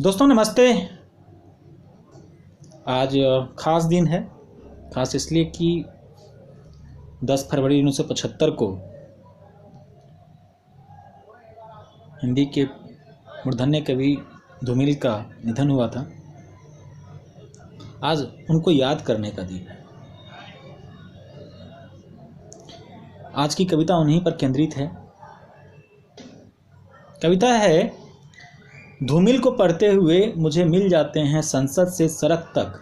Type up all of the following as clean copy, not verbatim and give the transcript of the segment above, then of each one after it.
दोस्तों नमस्ते। आज ख़ास दिन है। ख़ास इसलिए कि 10 फरवरी 1975 को हिंदी के मूर्धन्य कवि धूमिल का निधन हुआ था। आज उनको याद करने का दिन है। आज की कविता उन्हीं पर केंद्रित है। कविता है, धूमिल को पढ़ते हुए मुझे मिल जाते हैं संसद से सड़क तक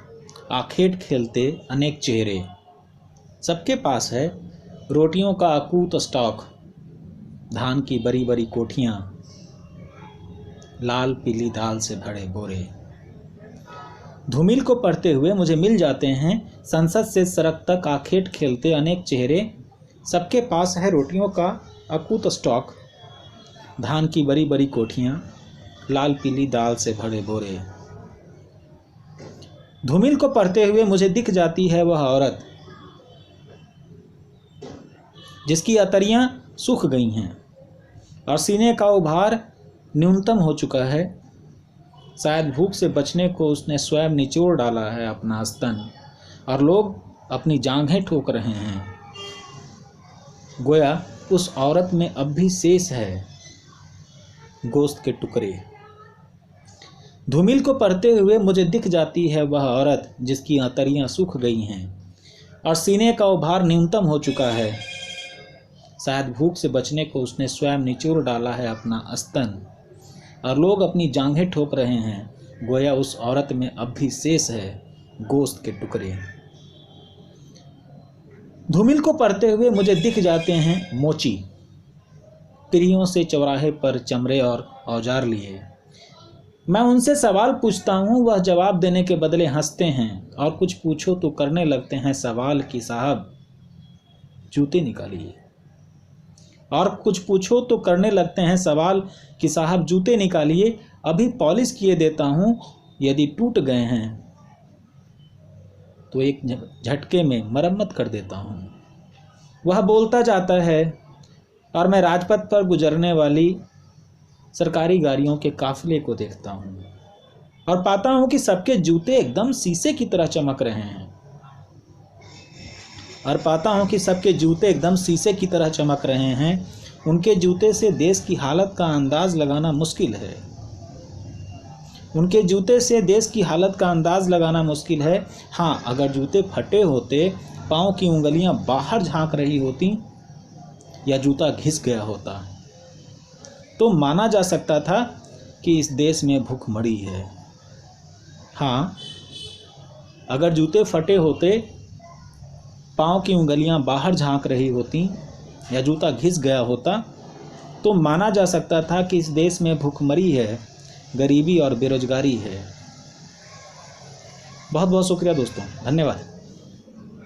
आखेट खेलते अनेक चेहरे। सबके पास है रोटियों का अकूत स्टॉक, धान की बड़ी बड़ी कोठियाँ, लाल पीली दाल से भरे बोरे। धूमिल को पढ़ते हुए मुझे मिल जाते हैं संसद से सड़क तक आखेट खेलते अनेक चेहरे। सबके पास है रोटियों का अकूत स्टॉक, धान की बड़ी बड़ी कोठियाँ, लाल पीली दाल से भरे बोरे। धूमिल को पढ़ते हुए मुझे दिख जाती है वह औरत जिसकी अतरियां सूख गई हैं और सीने का उभार न्यूनतम हो चुका है। शायद भूख से बचने को उसने स्वयं निचोड़ डाला है अपना स्तन, और लोग अपनी जांघें ठोक रहे हैं। गोया उस औरत में अब भी शेष है गोश्त के टुकड़े। धूमिल को पढ़ते हुए मुझे दिख जाती है वह औरत जिसकी आंतड़ियाँ सूख गई हैं और सीने का उभार न्यूनतम हो चुका है। शायद भूख से बचने को उसने स्वयं निचोड़ डाला है अपना स्तन, और लोग अपनी जांघें ठोक रहे हैं। गोया उस औरत में अब भी शेष है गोश्त के टुकड़े। धूमिल को पढ़ते हुए मुझे दिख जाते हैं मोची, प्रियों से चौराहे पर चमड़े और औजार लिए। मैं उनसे सवाल पूछता हूँ, वह जवाब देने के बदले हंसते हैं, और कुछ पूछो तो करने लगते हैं सवाल कि साहब जूते निकालिए। और कुछ पूछो तो करने लगते हैं सवाल कि साहब जूते निकालिए, अभी पॉलिश किए देता हूँ, यदि टूट गए हैं तो एक झटके में मरम्मत कर देता हूँ। वह बोलता जाता है और मैं राजपथ पर गुजरने वाली सरकारी गाड़ियों के काफिले को देखता हूँ और पाता हूँ कि सबके जूते एकदम शीशे की तरह चमक रहे हैं। उनके जूते से देश की हालत का अंदाज लगाना मुश्किल है। हाँ, अगर जूते फटे होते, पाँव की उंगलियां बाहर झांक रही होती या जूता घिस गया होता तो माना जा सकता था कि इस देश में भूखमरी है। हाँ, अगर जूते फटे होते, पाँव की उंगलियां बाहर झांक रही होती या जूता घिस गया होता तो माना जा सकता था कि इस देश में भूखमरी है, गरीबी और बेरोजगारी है। बहुत बहुत शुक्रिया दोस्तों, धन्यवाद।